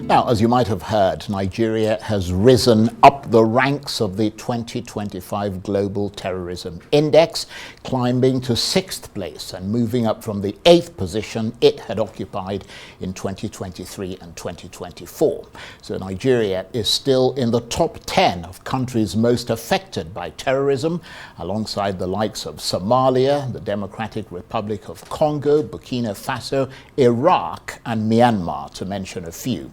Now, as you might have heard, Nigeria has risen up the ranks of the 2025 Global Terrorism Index, climbing to 6th place and moving up from the 8th position it had occupied in 2023 and 2024. So Nigeria is still in the top 10 of countries most affected by terrorism, alongside the likes of Somalia, the Democratic Republic of Congo, Burkina Faso, Iraq, and Myanmar, to mention a few.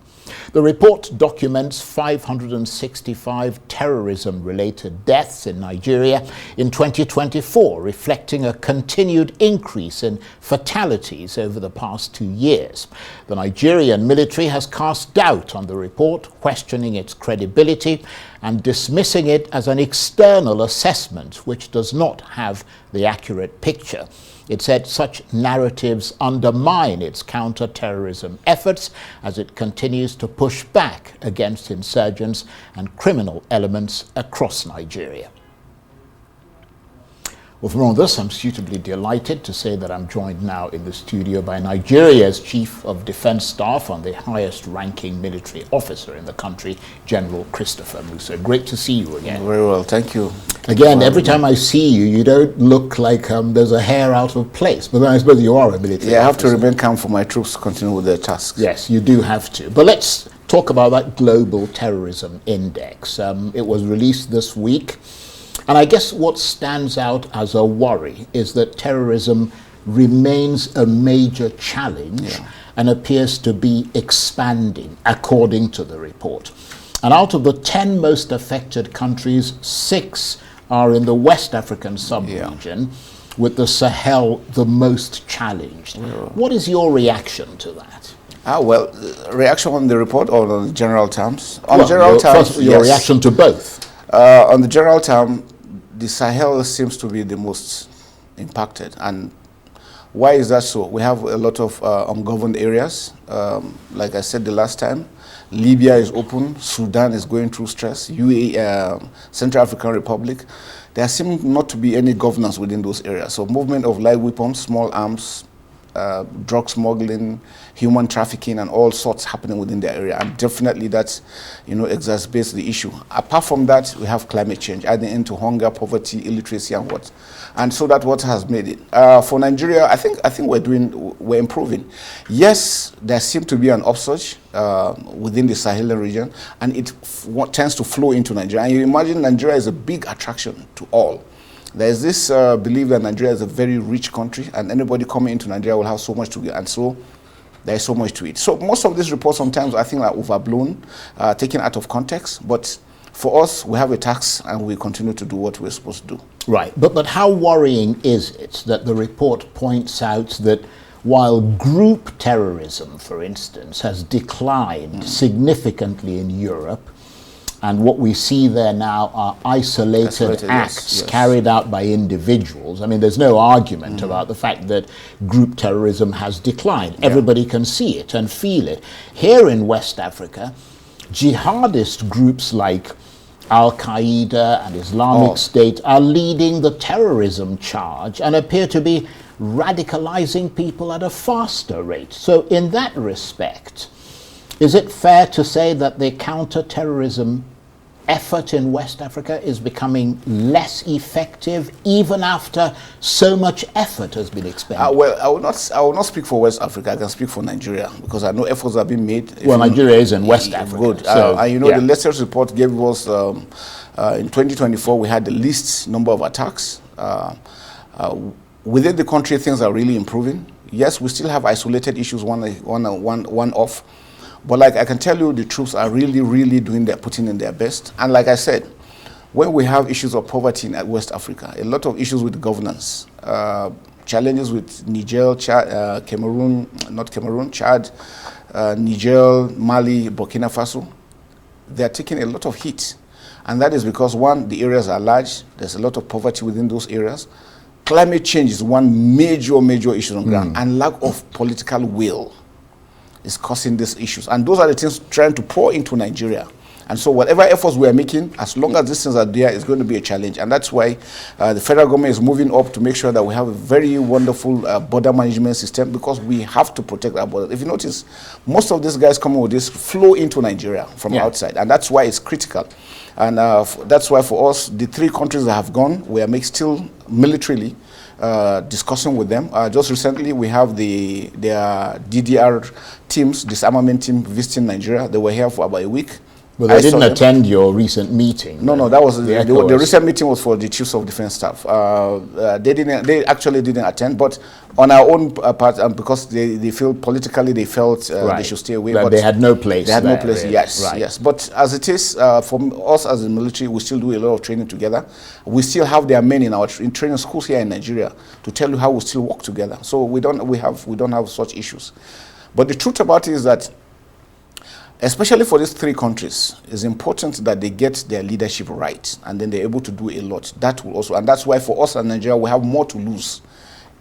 The report documents 565 terrorism-related deaths in Nigeria in 2024, reflecting a continued increase in fatalities over the past 2 years. The Nigerian military has cast doubt on the report, questioning its credibility and dismissing it as an external assessment which does not have the accurate picture. It said such narratives undermine its counter-terrorism efforts as it continues to push back against insurgents and criminal elements across Nigeria. Well, for all this, I'm suitably delighted to say that I'm joined now in the studio by Nigeria's Chief of Defense Staff and the highest ranking military officer in the country, General Christopher Musa. Great to see you again. Very well, thank you. Again, every time I see you, you don't look like there's a hair out of place, but then I suppose you are a military officer. I have to remain calm for my troops to continue with their tasks. Yes, you do have to. But let's talk about that Global Terrorism Index. It was released this week. And I guess what stands out as a worry is that terrorism remains a major challenge and appears to be expanding, according to the report. And out of the 10 most affected countries, 6 are in the West African sub-region, with the Sahel the most challenged. What is your reaction to that? Well, reaction on the report or on the general terms? Your reaction to both. On the general term, the Sahel seems to be the most impacted. And why is that so? We have a lot of ungoverned areas. Like I said the last time, Libya is open, Sudan is going through stress, UAE, Central African Republic. There seems not to be any governance within those areas. So movement of light weapons, small arms, drug smuggling, human trafficking, and all sorts happening within the area, and definitely that, exacerbates the issue. Apart from that, we have climate change, adding into hunger, poverty, illiteracy, and what, and so that what has made it. For Nigeria, I think we're improving. Yes, there seems to be an upsurge within the Sahel region, and it tends to flow into Nigeria. And you imagine Nigeria is a big attraction to all. There's this belief that Nigeria is a very rich country, and anybody coming into Nigeria will have so much to give, and so there's so much to it. So most of these reports sometimes I think are overblown, taken out of context, but for us, we have a task and we continue to do what we're supposed to do. Right, but how worrying is it that the report points out that while group terrorism, for instance, has declined significantly in Europe, and what we see there now are isolated acts carried out by individuals. I mean, there's no argument about the fact that group terrorism has declined. Everybody can see it and feel it. Here in West Africa, jihadist groups like Al-Qaeda and Islamic State are leading the terrorism charge and appear to be radicalizing people at a faster rate. So in that respect, is it fair to say that the counter-terrorism effort in West Africa is becoming less effective even after so much effort has been expended? Well, I will not speak for West Africa. I can speak for Nigeria because I know efforts have been made. Well, Nigeria is in West Africa. Good. So, the latest report gave us in 2024 we had the least number of attacks. Within the country, things are really improving. Yes, we still have isolated issues, one off. But like I can tell you, the troops are really, really putting in their best. And like I said, when we have issues of poverty in West Africa, a lot of issues with governance, challenges with Niger, Chad, Chad, Niger, Mali, Burkina Faso, they are taking a lot of heat. And that is because, one, the areas are large, there's a lot of poverty within those areas. Climate change is one major issue on the ground, and lack of political will is causing these issues. And those are the things trying to pour into Nigeria. And so whatever efforts we are making, as long as these things are there, it's going to be a challenge. And that's why the federal government is moving up to make sure that we have a very wonderful border management system, because we have to protect our borders. If you notice, most of these guys coming with this flow into Nigeria from outside, and that's why it's critical. And that's why for us, the 3 countries that have gone, we are still militarily discussing with them. Just recently, we have their DDR teams, disarmament team, visiting Nigeria. They were here for about a week. But they didn't attend your recent meeting. No, that was the recent meeting was for the chiefs of defense staff. They actually didn't attend, but on our own part, because they feel politically they felt they should stay away. But they had no place. They had no place. Really. Yes. But as it is, for us as the military, we still do a lot of training together. We still have their men in our training schools here in Nigeria to tell you how we still work together. So we don't have such issues. But the truth about it is that, especially for these 3 countries, it's important that they get their leadership right, and then they're able to do a lot. That will also, and that's why for us in Nigeria, we have more to lose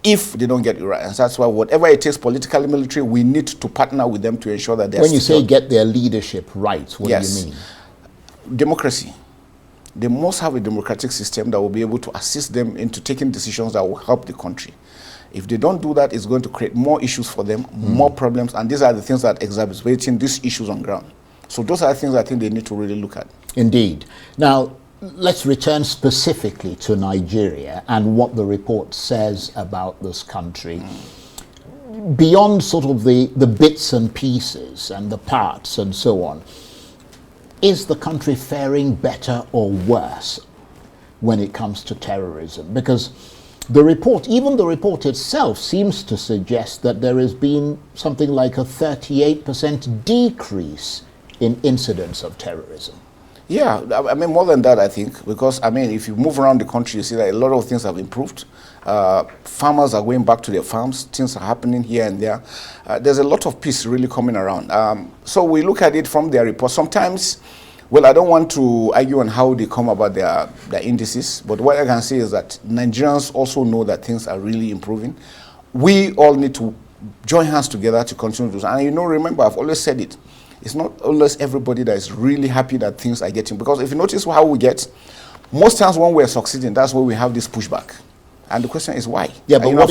if they don't get it right. And that's why whatever it takes, politically, military, we need to partner with them to ensure that they're When you say get their leadership right, what do you mean? Democracy. They must have a democratic system that will be able to assist them into taking decisions that will help the country. If they don't do that, it's going to create more issues for them, more problems, and these are the things that exacerbating these issues on ground. So those are the things I think they need to really look at. Indeed. Now, let's return specifically to Nigeria and what the report says about this country. Beyond sort of the bits and pieces and the parts and so on, is the country faring better or worse when it comes to terrorism? Because even the report itself seems to suggest that there has been something like a 38% decrease in incidents of terrorism. Yeah, I mean, more than that, I think, because, I mean, if you move around the country, you see that a lot of things have improved. Farmers are going back to their farms. Things are happening here and there. There's a lot of peace really coming around. So we look at it from their report. Sometimes, well, I don't want to argue on how they come about their indices, but what I can say is that Nigerians also know that things are really improving. We all need to join hands together to continue to do. And remember, I've always said it. It's not always everybody that is really happy that things are getting. Because if you notice how we get, most times when we're succeeding, that's where we have this pushback. And the question is why? Yeah, but what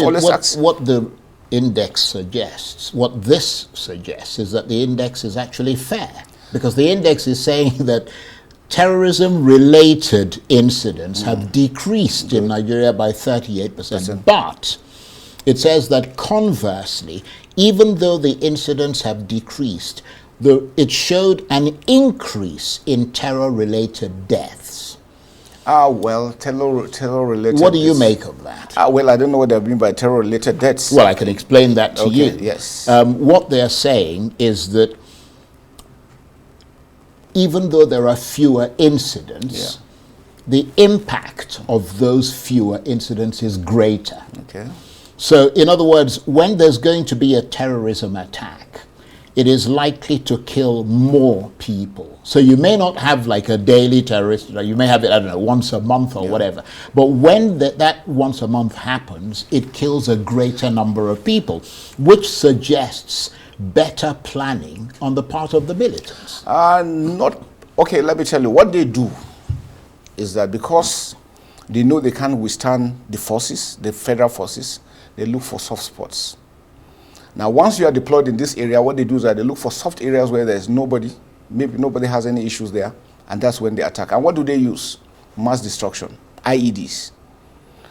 the index suggests, what this suggests, is that the index is actually fair. Because the index is saying that terrorism-related incidents have decreased in Nigeria by 38%. But it says that conversely, even though the incidents have decreased, it showed an increase in terror-related deaths. Well, terror-related. What do you make of that? Well, I don't know what they mean by terror-related deaths. Well, I can explain that to you. Yes. What they're saying is that even though there are fewer incidents, the impact of those fewer incidents is greater. Okay. So, in other words, when there's going to be a terrorism attack, it is likely to kill more people. So you may not have like a daily terrorist, you may have it, I don't know, once a month or whatever. But when that once a month happens, it kills a greater number of people, which suggests better planning on the part of the militants. Okay, let me tell you, what they do is that because they know they can't withstand the forces, the federal forces, they look for soft spots. Now, once you are deployed in this area, what they do is that they look for soft areas where there's nobody, maybe nobody has any issues there, and that's when they attack. And what do they use? Mass destruction, IEDs.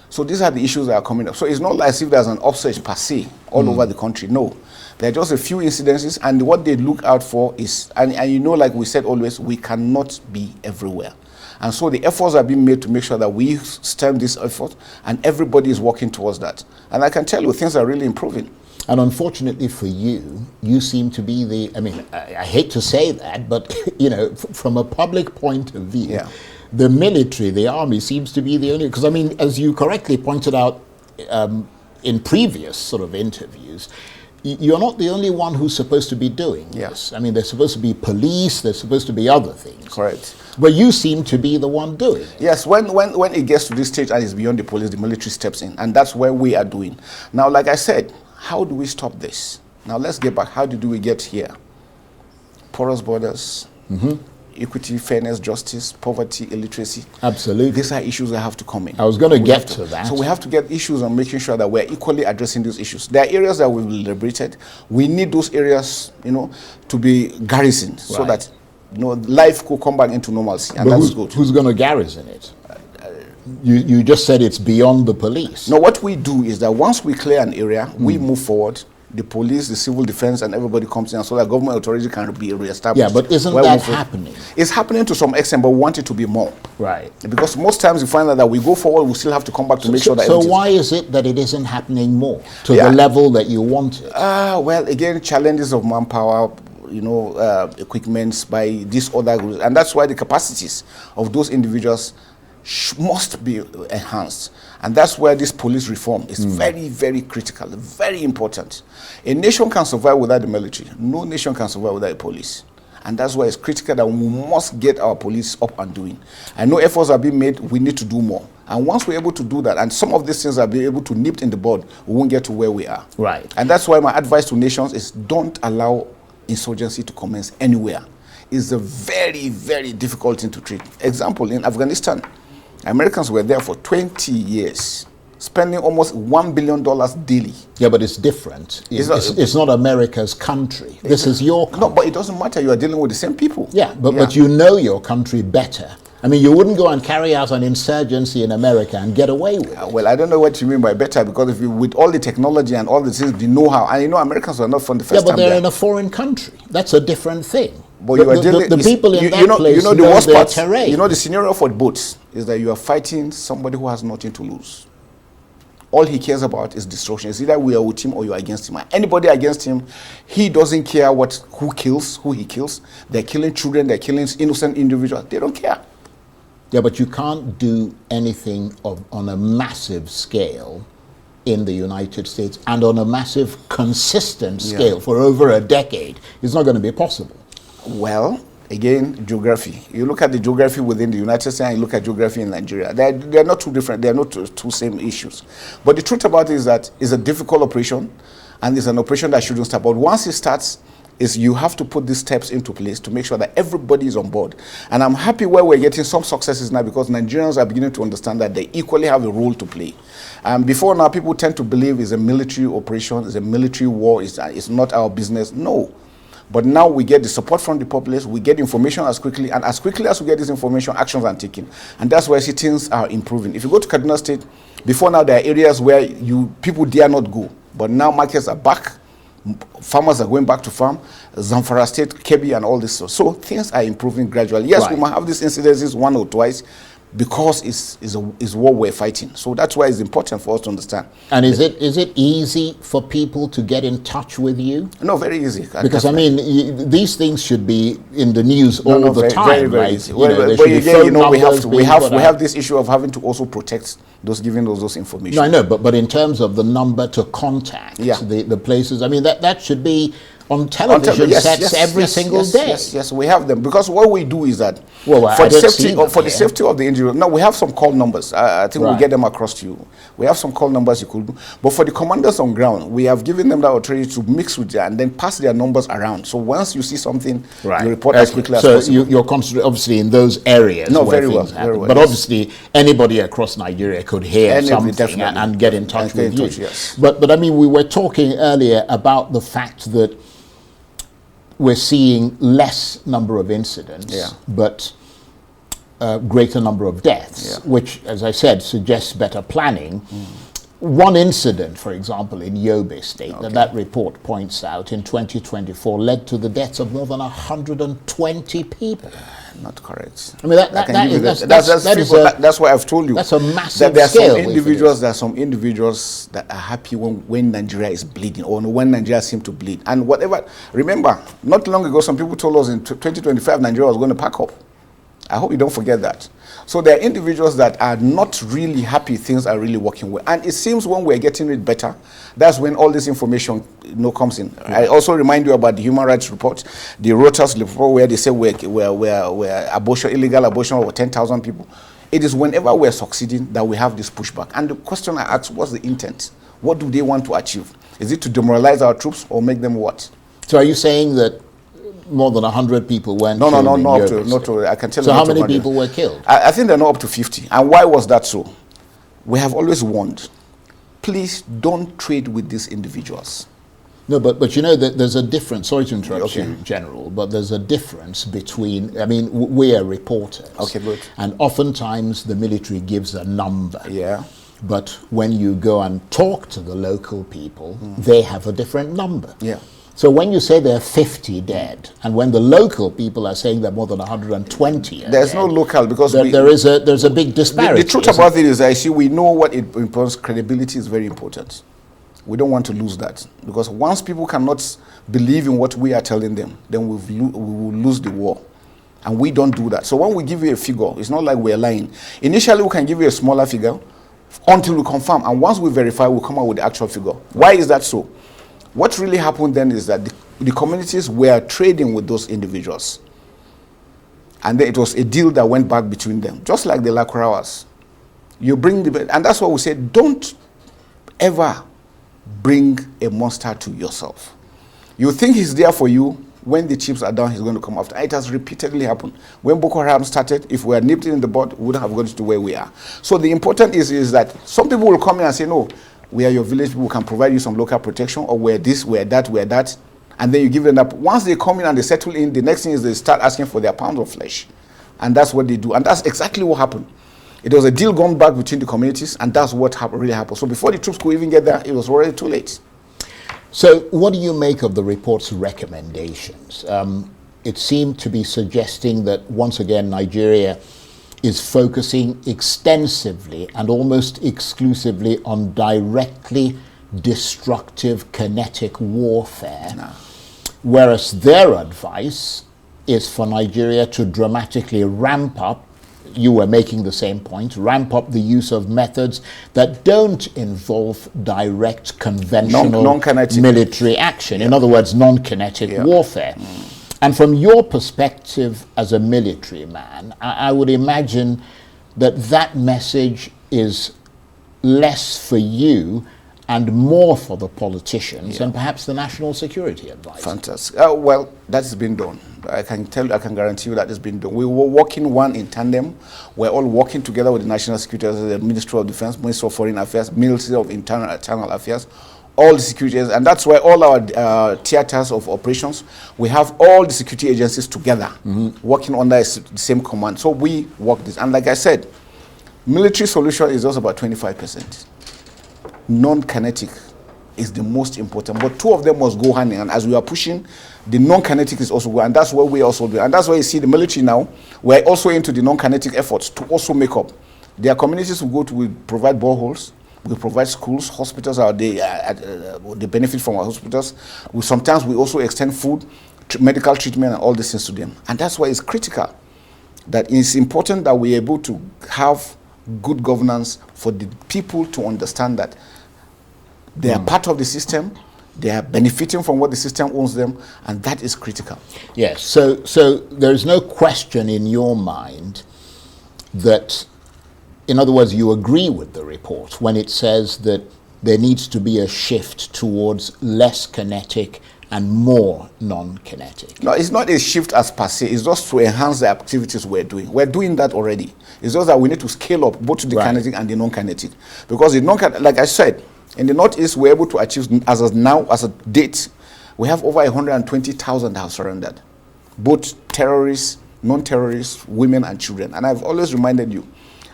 So these are the issues that are coming up. So it's not like as if there's an upsurge per se all over the country. No. There are just a few incidences, and what they look out for is, and like we said always, we cannot be everywhere. And so the efforts are being made to make sure that we stem this effort, and everybody is working towards that. And I can tell you, things are really improving. And unfortunately for you, you seem to be I hate to say that, but, from a public point of view, the military, the army seems to be the only, because, as you correctly pointed out in previous sort of interviews, you're not the only one who's supposed to be doing this. There's supposed to be police, there's supposed to be other things. Correct. But you seem to be the one doing it. Yes, when it gets to this stage and it's beyond the police, the military steps in, and that's where we are doing. Now, like I said, how do we stop this? Now, let's get back. How did we get here? Porous borders, equity, fairness, justice, poverty, illiteracy. Absolutely. These are issues that have to come in. I was going to get to that. So we have to get issues on making sure that we're equally addressing these issues. There are areas that we've liberated. We need those areas, to be garrisoned so that, life could come back into normalcy. And that's good. Who's going to garrison it? You just said it's beyond the police. No, what we do is that once we clear an area, we move forward. The police, the civil defense, and everybody comes in so that government authority can be reestablished. Yeah, but isn't that happening? It's happening to some extent, but we want it to be more. Right. Because most times you find that we go forward, we still have to come back to make sure that So why is it that it isn't happening more to the level that you want it? Well, again, challenges of manpower, equipments by these other groups. And that's why the capacities of those individuals must be enhanced. And that's where this police reform is very, very critical, very important. A nation can survive without the military. No nation can survive without the police. And that's why it's critical that we must get our police up and doing. I know efforts are being made, we need to do more. And once we're able to do that, and some of these things are being able to nip in the bud, we won't get to where we are. Right. And that's why my advice to nations is don't allow insurgency to commence anywhere. It's a very, very difficult thing to treat. Example, in Afghanistan, Americans were there for 20 years, spending almost $1 billion daily. Yeah, but it's different. It's not America's country. This is your country. No, but it doesn't matter. You are dealing with the same people. Yeah, but you know your country better. I mean, you wouldn't go and carry out an insurgency in America and get away with it. Well, I don't know what you mean by better, because with all the technology and all the things, the know-how, and Americans are not from the first time. Yeah, but they're in a foreign country. That's a different thing. But the people in that place know the worst part. Terrain. The scenario for both is that you are fighting somebody who has nothing to lose. All he cares about is destruction. It's either we are with him or you are against him. Anybody against him, he doesn't care who he kills. They're killing children, they're killing innocent individuals. They don't care. Yeah, but you can't do anything on a massive scale in the United States and on a massive consistent scale for over a decade. It's not going to be possible. Well, again, geography. You look at the geography within the United States and you look at geography in Nigeria. They're not too different. They're not two same issues. But the truth about it is that it's a difficult operation, and it's an operation that shouldn't start. But once it starts, you have to put these steps into place to make sure that everybody is on board. And I'm happy where we're getting some successes now, because Nigerians are beginning to understand that they equally have a role to play. Before now, people tend to believe it's a military operation, it's a military war, it's not our business. No. But now we get the support from the populace, we get information as quickly, and as quickly as we get this information, actions are taken. And that's why things are improving. If you go to Kaduna State, before now there are areas where people dare not go. But now markets are back, farmers are going back to farm, Zamfara State, Kebbi, and all this. So things are improving gradually. Yes, we might have these incidences one or twice, because it's what we're fighting. So that's why it's important for us to understand. And is it easy for people to get in touch with you? No, very easy. Because I mean, these things should be in the news all the time. Very, very easy. But again, we have this issue of having to also protect giving those information. No, I know, but in terms of the number to contact, the places, I mean, that should be on television sets every single day. Yes, we have them, because what we do is that for the safety of the individual. Now we have some call numbers. I think we'll get them across to you. We have some call numbers you could do, but for the commanders on ground, we have given them the authority to mix with them and then pass their numbers around. So once you see something, you report as quickly as possible. So you're concentrating obviously in those areas. No, very well. But obviously anybody across Nigeria could hear something and get in touch with you. Yes. But I mean, we were talking earlier about the fact that we're seeing less number of incidents, but greater number of deaths, which, as I said, suggests better planning. One incident, for example, in Yobe State, that report points out in 2024 led to the deaths of more than 120 people. Not correct. I mean, that's why I've told you. That's a massive that scale. There are some individuals that are happy when Nigeria is bleeding, or when Nigeria seems to bleed. And whatever, remember, not long ago, some people told us in 2025 Nigeria was going to pack up. I hope you don't forget that. So there are individuals that are not really happy things are really working well. And it seems when we're getting it better, that's when all this information comes in. I also remind you about the human rights report, the Reuters report, where they say we're illegal abortion over 10,000 people. It is whenever we're succeeding that we have this pushback. And the question I ask, what's the intent? What do they want to achieve? Is it to demoralize our troops or make them what? So are you saying that more than 100 people weren't No, killed in not Yobe to, State. I can tell So you. how many people were killed? I think they're not up to 50. And why was that so? We have always warned, please don't trade with these individuals. No, but you know that there's a difference. Sorry to interrupt Okay. you, General, but there's a difference between. I mean, we are reporters. Okay, good. And oftentimes the military gives a number. Yeah. But when you go and talk to the local people, they have a different number. Yeah. So when you say there are 50 dead, and when the local people are saying there are more than 120 are There's dead, no local, because there's a big disparity. The truth about it is, I see, we know what it implies. Credibility is very important. We don't want to lose that, because once people cannot believe in what we are telling them, then we will lose the war. And we don't do that. So when we give you a figure, it's not like we're lying. Initially, we can give you a smaller figure until we confirm. And once we verify, we'll come out with the actual figure. Why is that so? What really happened then is that the communities were trading with those individuals. And then it was a deal that went back between them, just like the Lakurawas. You bring and that's why we say, don't ever bring a monster to yourself. You think he's there for you. When the chips are down, he's going to come after. It has repeatedly happened. When Boko Haram started, if we had nipped it in the bud, we wouldn't have gotten to where we are. So the important is that some people will come in and say, no, we are your village people, can provide you some local protection, or we're this, we're that, we're that. And then you give them up. Once they come in and they settle in, the next thing is they start asking for their pounds of flesh. And that's what they do. And that's exactly what happened. It was a deal gone back between the communities, and that's what really happened. So before the troops could even get there, it was already too late. So what do you make of the report's recommendations? It seemed to be suggesting that, once again, Nigeria is focusing extensively and almost exclusively on directly destructive kinetic warfare, whereas their advice is for Nigeria to dramatically ramp up, you were making the same point, ramp up the use of methods that don't involve direct conventional non-kinetic military action. In other words, non-kinetic warfare. And from your perspective as a military man, I would imagine that that message is less for you and more for the politicians and perhaps the national security advisor. Fantastic. Well, that's been done. I can guarantee you that it's been done. We were working in tandem. We're all working together with the National Security, the Ministry of Defense, Ministry of Foreign Affairs, Ministry of Internal Affairs, all the securities, and that's why all our theaters of operations, we have all the security agencies together, working under the same command. So we work this. And like I said, military solution is just about 25%. Non-kinetic is the most important, but two of them must go hand in hand. As we are pushing, the non-kinetic is also going, and that's what we also do. And that's why you see the military now, we're also into the non-kinetic efforts to also make up. There are communities we provide boreholes, we provide schools, hospitals, they benefit from our hospitals. Sometimes we also extend food, medical treatment, and all these things to them. And that's why it's critical that it's important that we're able to have good governance for the people to understand that they are part of the system, they are benefiting from what the system owns them, and that is critical. Yes, so there's no question in your mind that, in other words, you agree with the report when it says that there needs to be a shift towards less kinetic and more non-kinetic. No, it's not a shift as per se. It's just to enhance the activities we're doing. We're doing that already. It's just that we need to scale up both the kinetic and the non-kinetic. Because the non-kinetic, like I said, in the Northeast, we're able to achieve, as a date, we have over 120,000 that have surrendered. Both terrorists, non-terrorists, women and children. And I've always reminded you,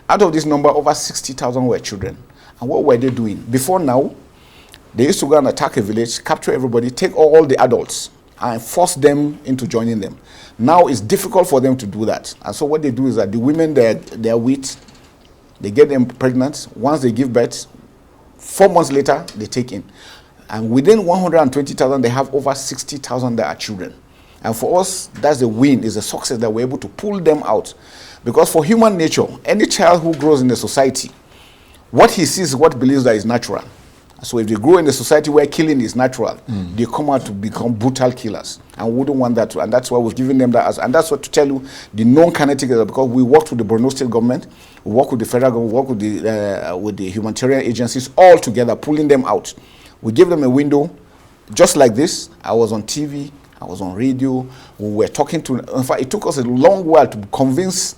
out of this number, over 60,000 were children. And what were they doing? Before now, they used to go and attack a village, capture everybody, take all the adults, and force them into joining them. Now it's difficult for them to do that. And so what they do is that the women they're with, they get them pregnant. Once they give birth, 4 months later, they take in. And within 120,000, they have over 60,000 that are children. And for us, that's the win, is a success that we're able to pull them out. Because for human nature, any child who grows in a society, what he sees is what he believes that is natural. So if they grow in a society where killing is natural, they come out to become brutal killers. And we wouldn't want that to. And that's why we've given them that. And that's what to tell you, the non-kinetic, because we worked with the Borno State government, we work with the federal government, we work with the humanitarian agencies, all together, pulling them out. We give them a window, just like this. I was on TV, I was on radio. We were talking to, in fact, it took us a long while to convince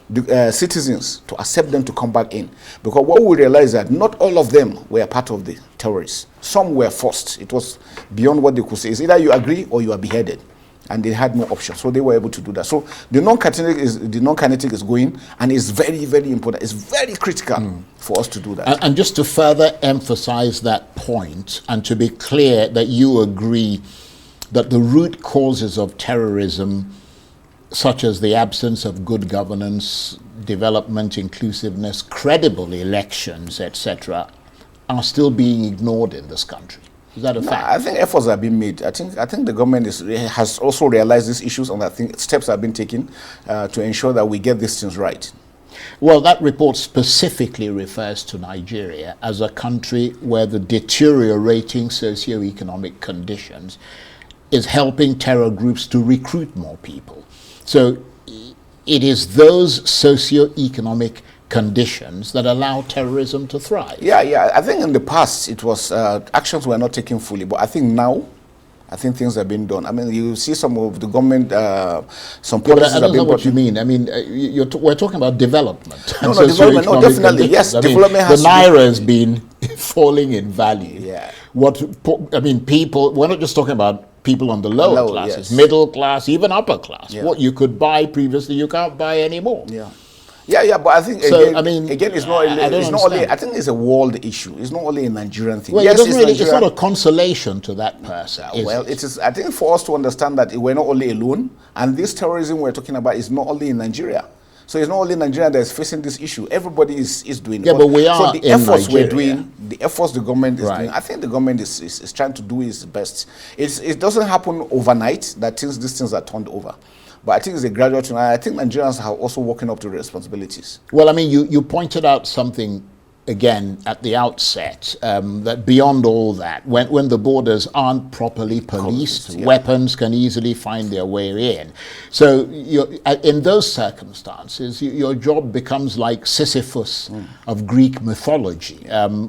the citizens to accept them to come back in. Because what we realized that not all of them were part of the terrorists. Some were forced. It was beyond what they could say. It's either you agree or you are beheaded. And they had no option, so they were able to do that. So the non-kinetic is going, and it's very, very important. It's very critical for us to do that. And just to further emphasize that point, and to be clear that you agree that the root causes of terrorism, such as the absence of good governance, development, inclusiveness, credible elections, etc., are still being ignored in this country. Is that a fact? I think efforts have been made. I think the government has also realized these issues, and I think steps have been taken to ensure that we get these things right. Well, that report specifically refers to Nigeria as a country where the deteriorating socio-economic conditions is helping terror groups to recruit more people. So it is those socio-economic conditions that allow terrorism to thrive. Yeah. I think in the past it was actions were not taken fully, but I think now, I think things have been done. I mean, you see some of the government, some policies. I don't know what you mean. I mean, we're talking about development. No, development. No, definitely. Yes, development has the naira has been falling in value. Yeah. People. We're not just talking about people on the lower classes, yes. Middle class, even upper class. Yeah. What you could buy previously, you can't buy anymore. Yeah, but I think So, again, it's not. It's not only. I think it's a world issue. It's not only a Nigerian thing. Well, yes, it's not a consolation to that person. Well, it is. I think for us to understand that we're not only alone, and this terrorism we're talking about is not only in Nigeria. So it's not only Nigeria that is facing this issue. Everybody is doing it. Yeah, but we are so the in efforts Nigeria. we're doing, the efforts the government is Right. doing, I think the government is trying to do its best. It doesn't happen overnight that these things are turned over. But I think it's a gradual thing. I think Nigerians are also working up to the responsibilities. Well, I mean, you pointed out something again at the outset, that beyond all that, when the borders aren't properly policed, weapons can easily find their way in. So in those circumstances, your job becomes like Sisyphus of Greek mythology,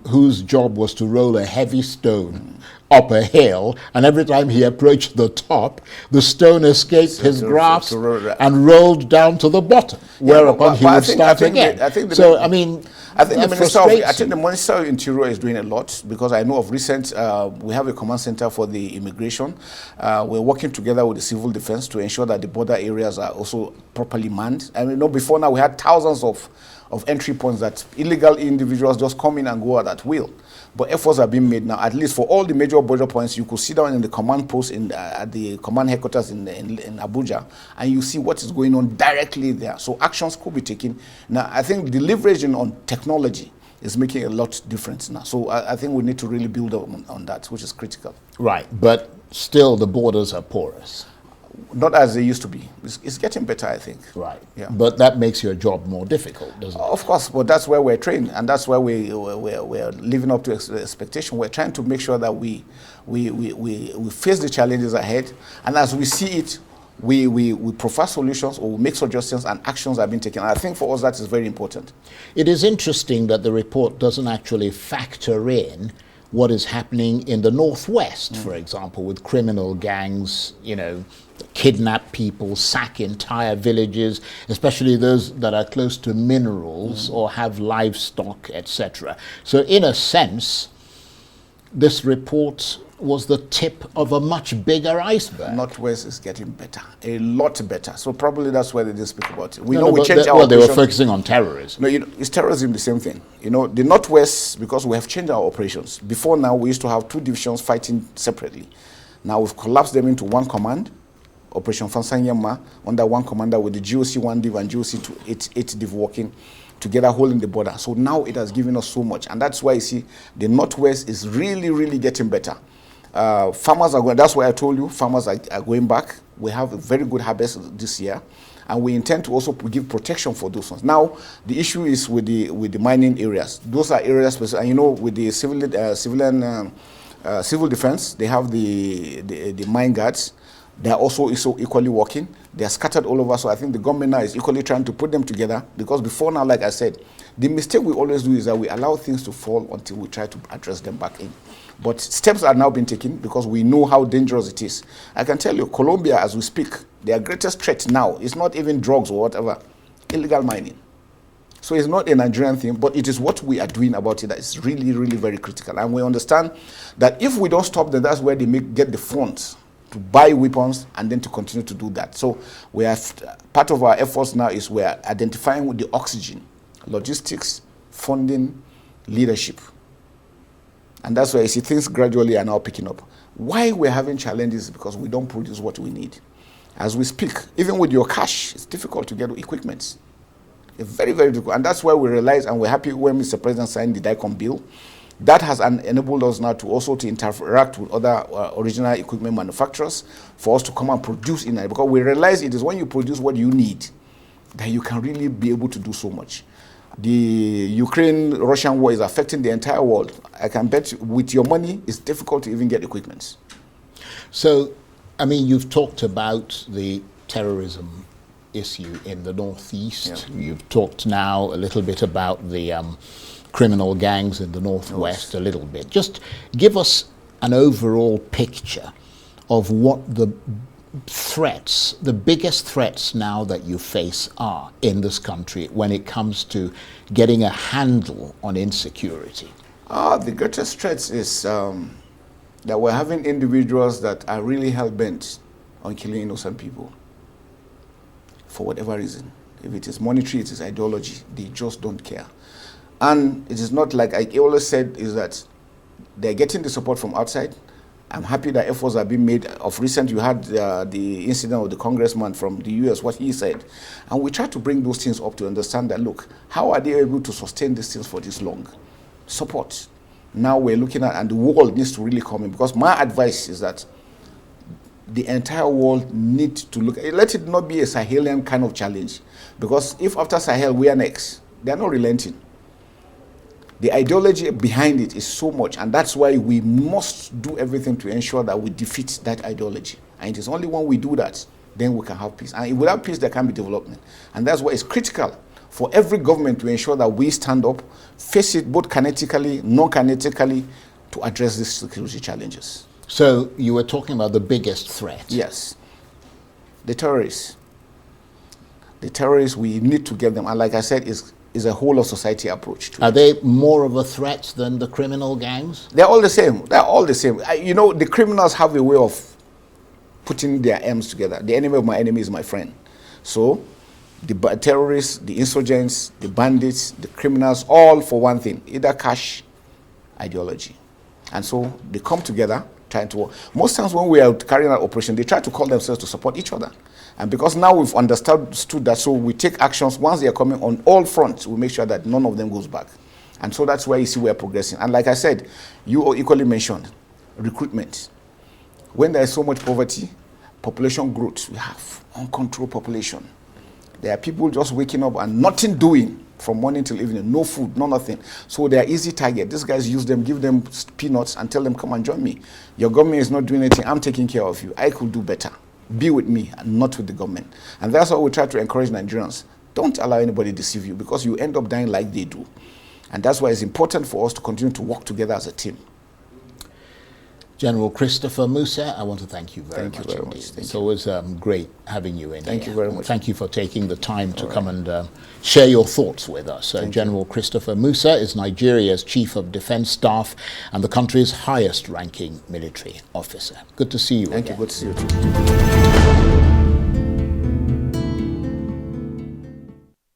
whose job was to roll a heavy stone up a hill, and every time he approached the top, the stone escaped his grasp and rolled down to the bottom, whereupon he would start again. I think the Minister of Interior is doing a lot, because I know of recent, we have a command center for the immigration. We're working together with the civil defense to ensure that the border areas are also properly manned. I mean, before now we had thousands of entry points that illegal individuals just come in and go out at will. But efforts are being made now, at least for all the major border points. You could sit down in the command post at the command headquarters in Abuja, and you see what is going on directly there. So actions could be taken. Now, I think the leveraging on technology is making a lot of difference now. So I think we need to really build up on that, which is critical. Right, but still the borders are porous. Not as they used to be. It's getting better, I think. Right. Yeah. But that makes your job more difficult, doesn't it? Of course, but that's where we're trained, and that's where we're living up to expectation. We're trying to make sure that we face the challenges ahead, and as we see it, we prefer solutions, or we make suggestions, and actions are being taken. And I think for us that is very important. It is interesting that the report doesn't actually factor in what is happening in the Northwest, for example, with criminal gangs, kidnap people, sack entire villages, especially those that are close to minerals or have livestock, etc. So in a sense, this report was the tip of a much bigger iceberg. Northwest is getting better, a lot better. So probably that's why they didn't speak about it. We changed our they were focusing on terrorism. No, is terrorism the same thing? The Northwest, because we have changed our operations. Before now, we used to have two divisions fighting separately. Now we've collapsed them into one command, Operation Fansanyama, under one commander, with the GOC 1 div and GOC 8 div working together, holding the border. So now it has given us so much, and that's why you see the Northwest is really, really getting better. Farmers are going. That's why I told you farmers are going back. We have a very good harvest this year, and we intend to also give protection for those ones. Now the issue is with the mining areas. Those are areas, and with the civil defense, they have the mine guards. They are also equally working. They are scattered all over. So I think the government now is equally trying to put them together, because before now, like I said, the mistake we always do is that we allow things to fall until we try to address them back in. But steps are now being taken because we know how dangerous it is. I can tell you, Colombia, as we speak, their greatest threat now is not even drugs or whatever, illegal mining. So it's not a Nigerian thing, but it is what we are doing about it that is really, really very critical. And we understand that if we don't stop them, that's where they get the funds to buy weapons and then to continue to do that. So we have, part of our efforts now is we are identifying with the oxygen, logistics, funding, leadership. And that's why you see things gradually are now picking up. Why we're having challenges is because we don't produce what we need. As we speak, even with your cash, it's difficult to get equipment. It's very, very difficult. And that's why we realize, and we're happy when Mr. President signed the DICOM bill. That has enabled us now to also to interact with other original equipment manufacturers for us to come and produce in it. Because we realize it is when you produce what you need that you can really be able to do so much. The Ukraine-Russian war is affecting the entire world. I can bet with your money, it's difficult to even get equipment. So, I mean, you've talked about the terrorism issue in the Northeast. Yeah. You've talked now a little bit about the criminal gangs in the Northwest, a little bit. Just give us an overall picture of what the threats, the biggest threats now that you face are in this country when it comes to getting a handle on insecurity. The greatest threats is that we're having individuals that are really hell-bent on killing innocent people for whatever reason. If it is monetary, it is ideology, they just don't care. And it is not like I always said, is that they're getting the support from outside. I'm happy that efforts are being made. Of recent, you had the incident of the congressman from the US, what he said. And we try to bring those things up to understand that, look, how are they able to sustain these things for this long? Support. Now we're looking at, and the world needs to really come in, because my advice is that the entire world needs to look, let it not be a Sahelian kind of challenge, because if after Sahel we are next, they're not relenting. The ideology behind it is so much, and that's why we must do everything to ensure that we defeat that ideology. And it is only when we do that, then we can have peace. And without peace, there can be development. And that's why it's critical for every government to ensure that we stand up, face it both kinetically, non-kinetically, to address these security challenges. So you were talking about the biggest threat. Yes. The terrorists. The terrorists, we need to get them. And like I said, is a whole of society approach to it. Are they more of a threat than the criminal gangs? They're all the same. They're all the same. You know, the criminals have a way of putting their aims together. The enemy of my enemy is my friend. So the terrorists, the insurgents, the bandits, the criminals, all for one thing, either cash, ideology. And so they come together trying to work. Most times when we are carrying out operation, they try to call themselves to support each other. And because now we've understood that, so we take actions once they are coming on all fronts, we make sure that none of them goes back. And so that's why you see we are progressing. And like I said, you equally mentioned recruitment. When there is so much poverty, population growth, we have uncontrolled population. There are people just waking up and nothing doing from morning till evening, no food, no nothing. So they are easy target. These guys use them, give them peanuts and tell them, come and join me. Your government is not doing anything, I'm taking care of you. I could do better. Be with me and not with the government. And that's why we try to encourage Nigerians. Don't allow anybody to deceive you, because you end up dying like they do. And that's why it's important for us to continue to work together as a team. General Christopher Musa, I want to thank you very much indeed. It's always great having you in here. Thank you very much. Thank you for taking the time to come and share your thoughts with us. General Christopher Musa is Nigeria's Chief of Defense Staff and the country's highest ranking military officer. Good to see you again. Thank you. Good to see you too.